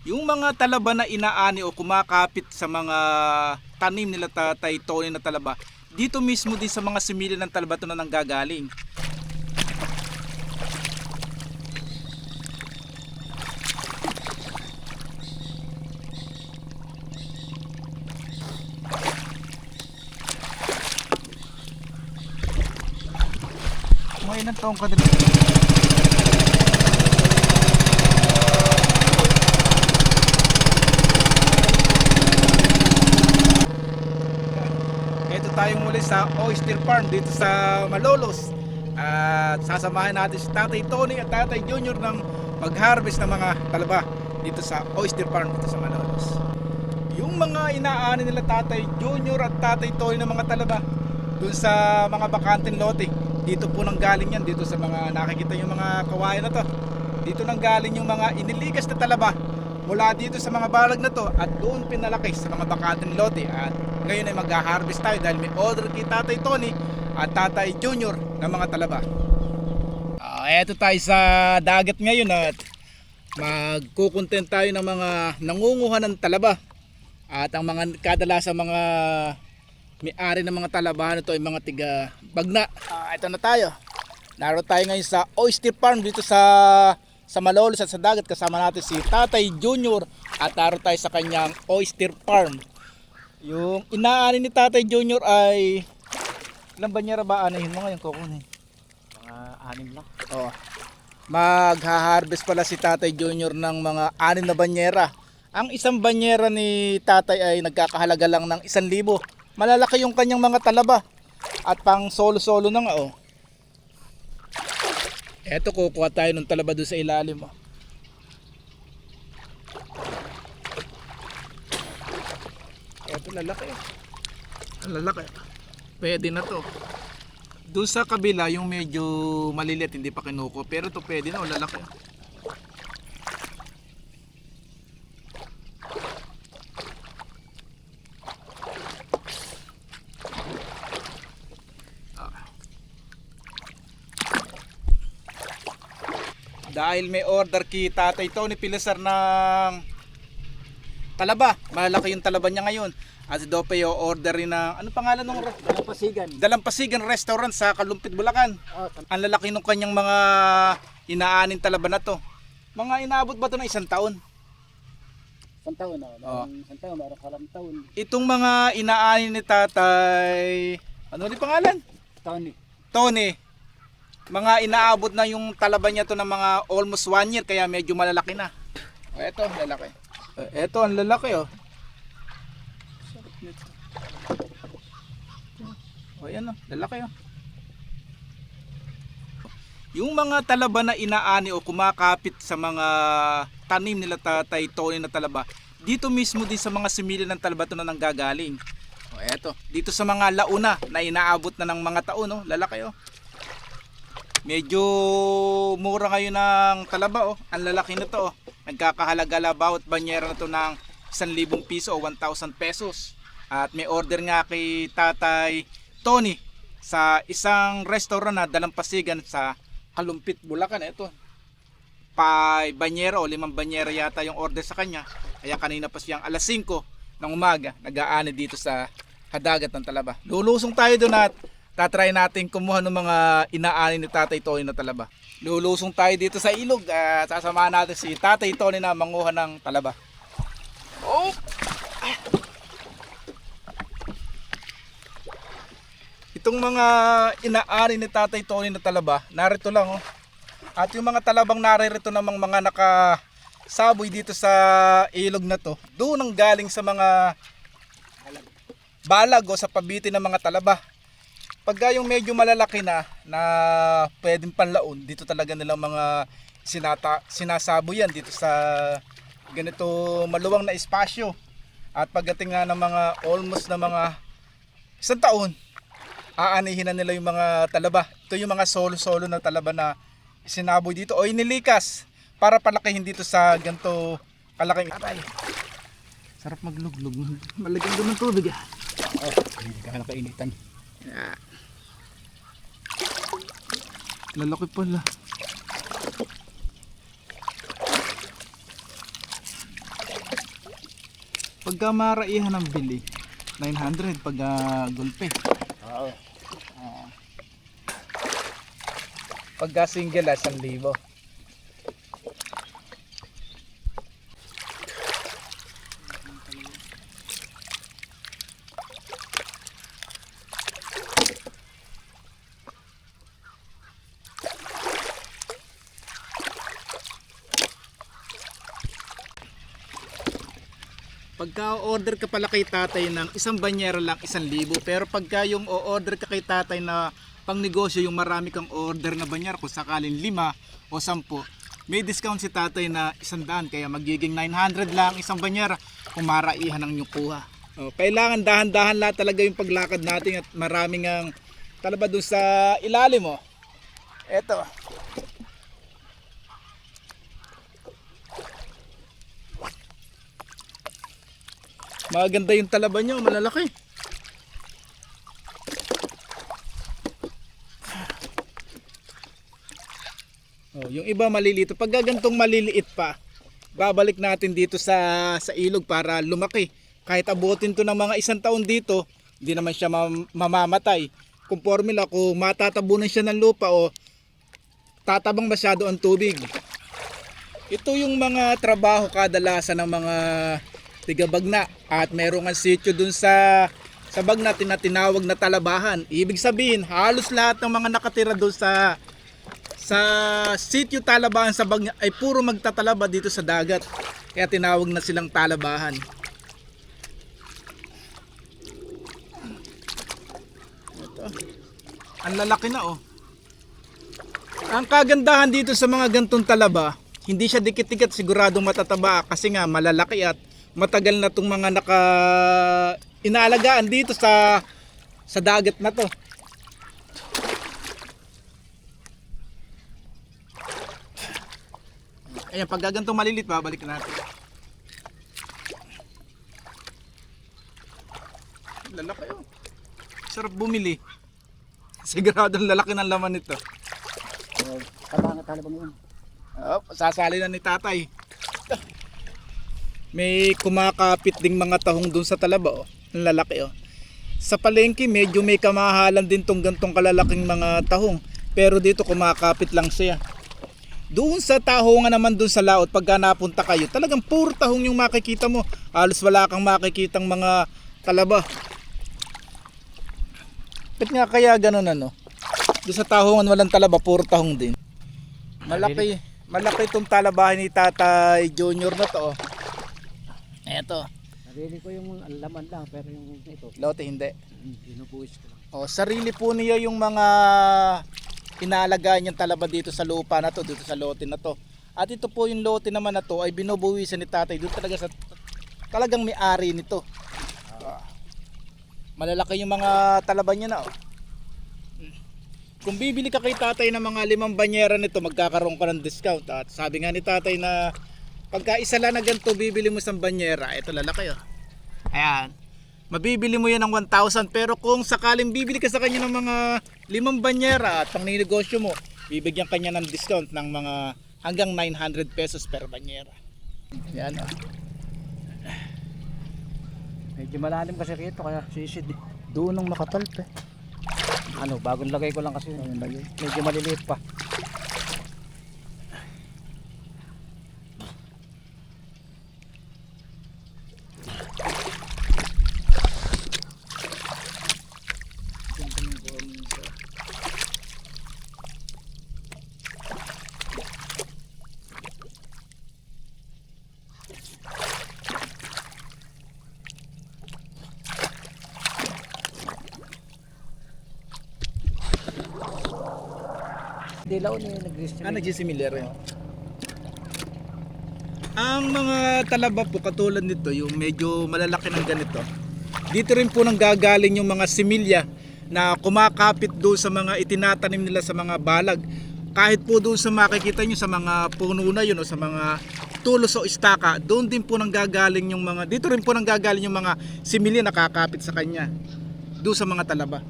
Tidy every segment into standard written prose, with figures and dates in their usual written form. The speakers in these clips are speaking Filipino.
Yung mga talaba na inaani o kumakapit sa mga tanim nila Tatay Tony na talaba, dito mismo din sa mga similya ng talaba ito na nanggagaling. Mga ilang taong ka din. Ito tayong muli sa oyster farm dito sa Malolos. At sasamahan natin si Tatay Tony at Tatay Junior ng mag-harvest ng mga talaba dito sa oyster farm dito sa Malolos. Yung mga inaani nila Tatay Junior at Tatay Tony ng mga talaba dun sa mga bakanteng lote, dito po nang galing yan. Dito sa mga nakikita yung mga kawayan na to, dito nang galing yung mga iniligas na talaba mula dito sa mga balag na to at doon pinalaki sa mga bakanteng lote. At ngayon ay mag-harvest tayo dahil may order kay Tatay Tony at Tatay Junior ng mga talaba. Eto tayo sa dagat ngayon at magkukontent tayo ng mga nangunguha ng talaba. At ang mga kadalasang mga may-ari ng mga talabahan ito ay mga tiga Bagna. Ito na tayo. Naroon tayo ngayon sa oyster farm dito sa Malolos at sa dagat. Kasama natin si Tatay Junior at naroon tayo sa kanyang oyster farm. Yung inaani ni Tatay Junior ay ilang banyera ba anihin mo ngayon kukunin? Mga 6 lang. Oh. Magha-harvest pala si Tatay Junior ng mga 6 na banyera. Ang isang banyera ni Tatay ay nagkakahalaga lang ng 1,000. Malalaki yung kanyang mga talaba at pang solo-solo na nga oh. Eto, kukuha tayo ng talaba doon sa ilalim oh. Eto, lalaki. Ang lalaki. Pwede na to. Doon sa kabila yung medyo maliliit hindi pa kinuko, pero to pwede na, lalaki. Dahil may order kay Tatay Tony Pilasar ng talaba, malaki yung talaba niya ngayon. At si Dope yung order rin ng, ano pangalan ng Dalampasigan. Dalampasigan Restaurant sa Kalumpit, Bulacan. Ang lalaki ng kanyang mga inaanin talaba na to. Mga inaabot ba to ng 1 taon? 1 taon na. 1 taon, mayroon kalang taon. Itong mga inaanin ni Tatay, ano ulit pangalan? Tony. Tony. Mga inaabot na yung talaba niya to ng mga almost 1 year, kaya medyo malalaki na. Eto, lalaki. Eto, ang lalaki oh. O yan oh, lalaki oh. Yung mga talaba na inaani o kumakapit sa mga tanim nila Tatay Tony na talaba, dito mismo din sa mga similya ng talaba to na nanggagaling. O eto, dito sa mga launa na inaabot na ng mga taon oh, lalaki oh. Medyo mura ngayon ng talaba oh. Ang lalaki na to oh. Nagkakahalaga la bawat banyera na to ng 1,000 piso o 1,000 pesos. At may order nga kay Tatay Tony sa isang restaurant na Dalampasigan sa Kalumpit, Bulacan. Ito, 5 banyera o 5 banyera yata yung order sa kanya. Kaya kanina pa siyang alas 5 ng umaga nag-aani dito sa hadagat ng talaba. Lulusong tayo doon at tatry natin kumuha ng mga inaani ni Tatay Tony na talaba. Lulusong tayo dito sa ilog at sasamahan natin si Tatay Tony na manguha ng talaba. Oh! Itong mga inaani ni Tatay Tony na talaba, narito lang oh. At yung mga talabang naririto namang mga nakasaboy dito sa ilog na to, doon ang galing sa mga balag o sa pabitin ng mga talaba. Pagka yung medyo malalaki na pwedeng panlaon, dito talaga nilang mga sinasaboy yan dito sa ganito maluwang na espasyo. At pagdating nga ng mga almost na mga 1 taon, aanihin na nila yung mga talaba. Ito yung mga solo-solo na talaba na sinaboy dito o inilikas para palakihin dito sa ganito kalaking aray. Sarap magluglog. Malagyan doon ng tubig ah. Oh, hindi ka nakainitan. Yeah. Lalaki pala. Pagka maraihan ng bili, 900 pag gulpe. Oo. Pagka single 1,000. Pagka order ka pala kay tatay ng isang banyera lang 1,000, pero pagka yung o-order ka kay tatay na pang negosyo, yung marami kang order na banyera, kung sakalin 5 o 10, may discount si tatay na 100, kaya magiging 900 lang isang banyera kung maraihan ang inyong kuha. Kailangan dahan-dahan lahat talaga yung paglakad natin at maraming ang talaba doon sa ilalim mo. Eto. Maganda yung talaba nyo, malalaki. Yung iba maliliit. Pag gantong maliliit pa, babalik natin dito sa ilog para lumaki. Kahit abutin to ng mga 1 taon dito, hindi naman siya mamamatay. Kung formula, kung matatabunan siya ng lupa o tatabang masyado ang tubig. Ito yung mga trabaho kadalasan ng mga tiga Bagna, at merong ang sitio dun sa Bagna na tinawag na Talabahan. Ibig sabihin, halos lahat ng mga nakatira dun sa sitio Talabahan sa Bagna ay puro magtatalaba dito sa dagat. Kaya tinawag na silang Talabahan. Ito. Ang lalaki na oh. Ang kagandahan dito sa mga gantong talaba, hindi siya dikit-dikit, siguradong matataba kasi nga malalaki at matagal na itong mga inaalagaan dito sa dagat na to. Ayan, pag gantong malilit, babalik natin. Lalaki oh. Sarap bumili. Siguradong lalaki ng laman nito. Talabang yun. Sasali na ni tatay. May kumakapit ding mga tahong dun sa talaba oh. Ang lalaki oh. Sa palengke medyo may kamahalan din tong gantong kalalaking mga tahong, pero dito kumakapit lang siya. Doon sa tahongan naman dun sa laot, pagka napunta kayo, talagang puro tahong yung makikita mo. Halos wala kang makikitang mga talaba. Ba't nga kaya ganun ano? Doon sa tahongan walang talaba, puro tahong din. Malaki itong talabahan ni Tatay Junior na to oh. Eto. Sarili ko yung laman lang, pero yung ito. Lote hindi. Binubuhis ko lang. Sarili po niya yung mga inaalagaan niyang talaba dito sa lupa na to, dito sa lote na to. At ito po yung lote naman na to ay binubuwisan ni tatay doon talaga sa talagang may-ari nito. Malalaki yung mga talaba niya na oh. Kung bibili ka kay tatay ng mga 5 banyera nito, magkakaroon ka ng discount. At sabi nga ni tatay na pagka isa lang na ganito bibili mo sa banyera, ito lalaki oh. Ayan. Mabibili mo yan ng 1,000, pero kung sakaling bibili ka sa kanya ng mga 5 banyera at pang ninegosyo mo, bibigyan kanya ng discount ng mga hanggang 900 pesos per banyera. Yan oh. Medyo malalim kasi rito, kaya sisid. Doon nung nakatalp eh. Ano, bagong lagay ko lang kasi. Medyo maliliit pa. Dilaw ni Nagsisimilar yun. Ang mga talaba po katulad nito, yung medyo malalaki ng ganito, dito rin po nang gagaling yung mga similya na kumakapit doon sa mga itinatanim nila sa mga balag. Kahit po doon sa makikita nyo sa mga puno na yun o sa mga tulos o istaka, doon din po nang gagaling yung mga, dito rin po nang gagaling yung mga similya na kakapit sa kanya doon sa mga talaba.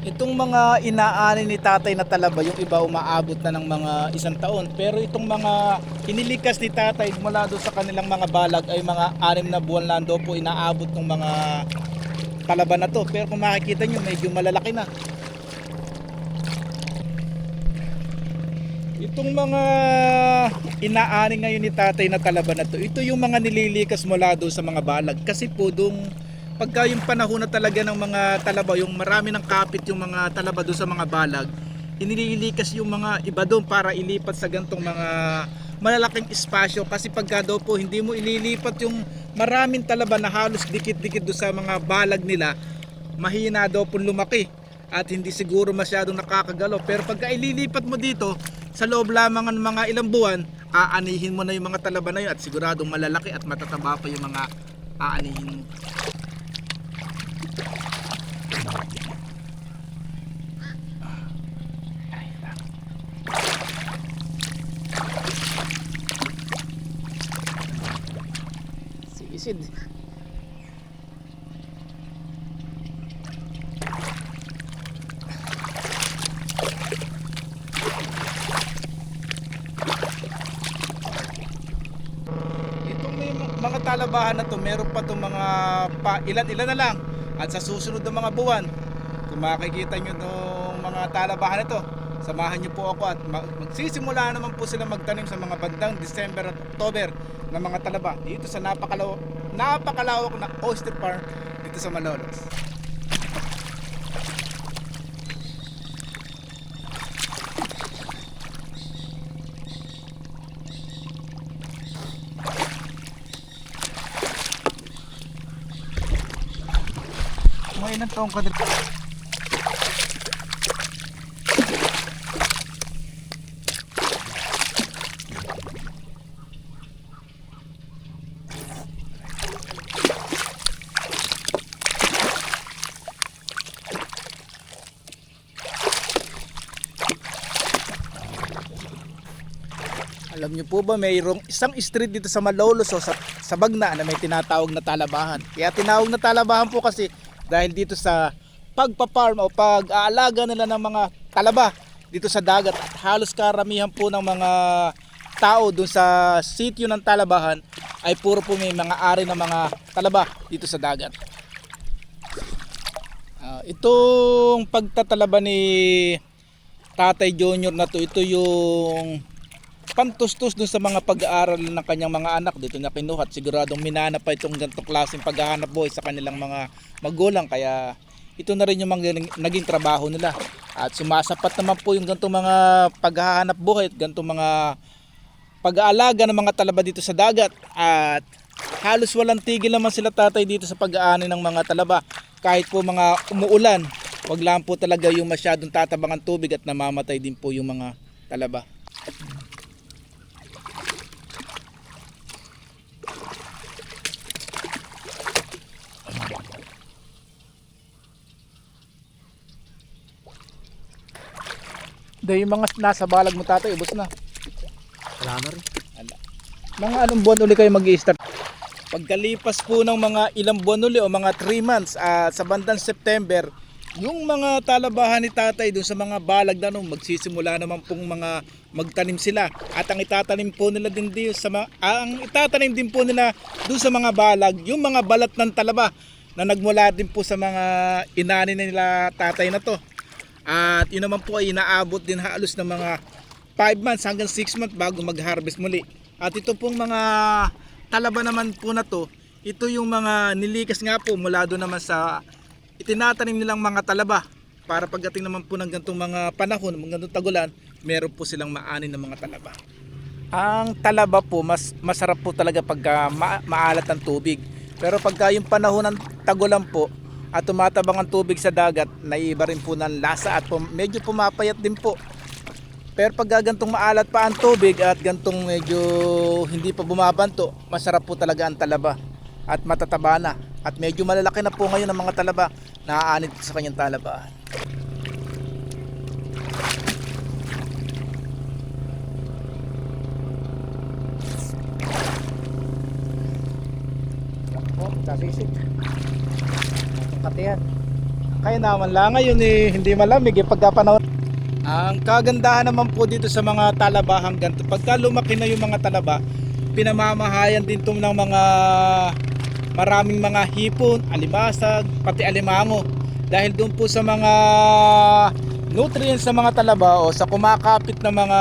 Itong mga inaani ni tatay na talaba, yung iba umaabot na ng mga 1 taon. Pero itong mga inilikas ni tatay mula doon sa kanilang mga balag ay mga 6 na buwan lang daw po inaabot ng mga talaba na to. Pero kung makikita nyo, medyo malalaki na. Itong mga inaani ngayon ni tatay na talaba na to, ito yung mga nililikas mula doon sa mga balag. Kasi po doon, pagka yung panahon na talaga ng mga talaba, yung marami ng kapit yung mga talaba doon sa mga balag, inililikas yung mga iba doon para ilipat sa gantong mga malalaking espasyo. Kasi pagka daw po hindi mo ililipat yung maraming talaba na halos dikit-dikit doon sa mga balag nila, mahina daw po lumaki at hindi siguro masyadong nakakagalaw. Pero pagka ililipat mo dito sa loob lamang ng mga ilang buwan, aanihin mo na yung mga talaba na yun at siguradong malalaki at matataba pa yung mga aanihin mo. Sisid. Itong may mga talabahan na to, meron pa itong mga ilan-ilan na lang. At sa susunod na mga buwan, kung makikita nyo itong mga talabahan na to, samahan nyo po ako at magsisimula naman po sila magtanim sa mga bandang December at October ng mga talaba dito sa napakalawak na oyster farm dito sa Malolos. May ilang taong ka dito? Alam niyo po ba, mayroong isang street dito sa Malolos o sa Bagna na may tinatawag na talabahan. Kaya tinawag na talabahan po kasi dahil dito sa pagpaparm o pag-aalaga nila ng mga talaba dito sa dagat. At halos karamihan po ng mga tao dun sa sitio ng talabahan ay puro po may mga ari ng mga talaba dito sa dagat. Itong pagtatalaba ni Tatay Junior na to, ito yung pantustos dun sa mga pag-aaral ng kanyang mga anak. Dito niya kinuha at siguradong minana pa itong ganitong klaseng paghahanap buhay sa kanilang mga magulang. Kaya ito na rin yung mga naging trabaho nila. At sumasapat naman po yung ganitong mga paghahanap buhay at ganitong mga pag-aalaga ng mga talaba dito sa dagat. At halos walang tigil naman sila tatay dito sa pag-aani ng mga talaba. Kahit po mga umuulan, wag lang po talaga yung masyadong tatabangan tubig at namamatay din po yung mga talaba. Dahil yung mga nasa balag mo tatay, ubos na. Wala na rin. Mga anong buwan uli kayo mag-i-start? Pagkalipas po ng mga ilang buwan uli o mga 3 months sa bandang September, yung mga talabahan ni tatay doon sa mga balag na nung magsisimula naman pong mga magtanim sila. At ang itatanim po nila din din po nila doon sa mga balag, yung mga balat ng talaba na nagmula din po sa mga inani nila tatay na to. At yun naman po ay inaabot din halos ng mga 5 months hanggang 6 months bago mag-harvest muli. At ito pong mga talaba naman po na to, ito yung mga nilikas nga po mula doon naman sa itinatanim nilang mga talaba para pagdating naman po ng ganitong mga panahon, mga ganitong tagulan, meron po silang maanin ng mga talaba. Ang talaba po, masarap po talaga pagka maalat ang tubig. Pero pagka yung panahon ng tagulan po, at tumatabang ang tubig sa dagat, naiiba rin po ng lasa at medyo pumapayat din po. Pero pag gantong maalat pa ang tubig at gantong medyo hindi pa bumabanto, masarap po talaga ang talaba at matataba na. At medyo malalaki na po ngayon ang mga talaba na aanit sa kanyang talaba. Oh, sasisip. Katiyan. Kaya naman lang ngayon hindi malamig pagka panahon. Ang kagandahan naman po dito sa mga talabahang ganito, pagka lumaki na yung mga talaba, pinamamahayan din to ng mga maraming mga hipon, alimasag, pati alimango. Dahil doon po sa mga nutrients sa mga talaba o sa kumakapit na mga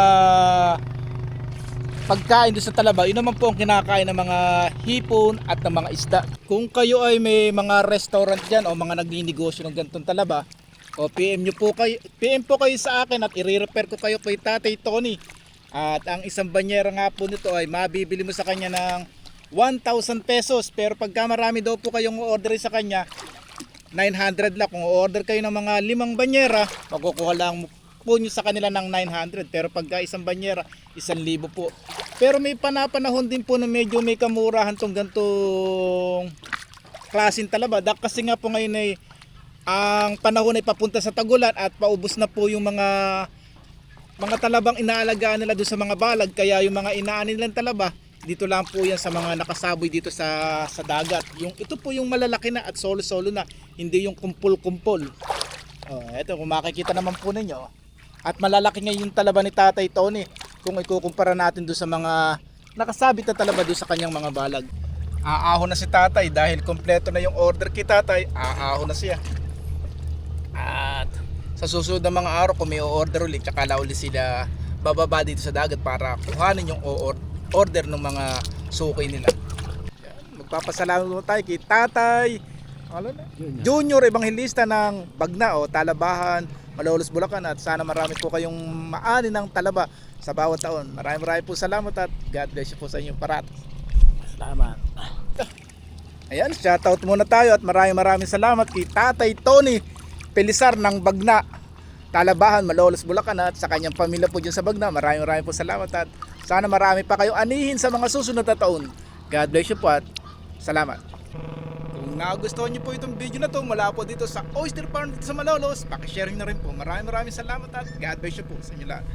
pagkain doon sa talaba, yun naman po ang kinakain ng mga hipon at ng mga isda. Kung kayo ay may mga restaurant dyan o mga nagninegosyo ng ganitong talaba, o PM po kayo sa akin at i-refer ko kayo kay Tatay Tony. At ang isang banyera nga po nito ay mabibili mo sa kanya ng 1,000 pesos. Pero pagka marami daw po kayong order sa kanya, 900 lang. Kung order kayo ng mga 5 banyera, makukuha lang po nyo sa kanila ng 900. Pero pagka isang banyera, 1,000 po. Pero may panahon din po na medyo may kamurahan tong gantong klaseng talaba. Kasi nga po ngayon ay ang panahon ay papunta sa tagulan at paubos na po yung mga talabang inaalagaan nila doon sa mga balag. Kaya yung mga inaan nilang talaba, dito lang po yan sa mga nakasaboy dito sa dagat. Ito po yung malalaki na at solo-solo na, hindi yung kumpul-kumpul. Ito kung makikita naman po ninyo. At malalaki nga yung talaba ni Tatay Tony kung ikukumpara natin doon sa mga nakasabit na talaba doon sa kanyang mga balag. Aahon na si Tatay dahil kompleto na yung order kay Tatay. Aahon na siya. At sa susunod na mga araw kung may order ulit, tsaka la ulit sila bababa dito sa dagat para kuhanin yung order ng mga suki nila. Magpapasalamat mo tayo kay Tatay Junior Evangelista ng Bagna o Talabahan, Malolos, Bulacan. At sana marami po kayong maani ng talaba sa bawat taon. Maraming po salamat at God bless you po sa inyong parat. Salamat. Ayan, shoutout muna tayo at maraming salamat kay Tatay Tony Pelisar ng Bagna, Talabahan, Malolos, Bulacan at sa kanyang pamilya po dyan sa Bagna. Maraming po salamat at sana marami pa kayong anihin sa mga susunod na taon. God bless you po at salamat. Kung nagustuhan niyo po itong video na to mula po dito sa Oyster Farm dito sa Malolos, pakishare niyo na rin po. Maraming salamat at God bless you po sa inyo lahat.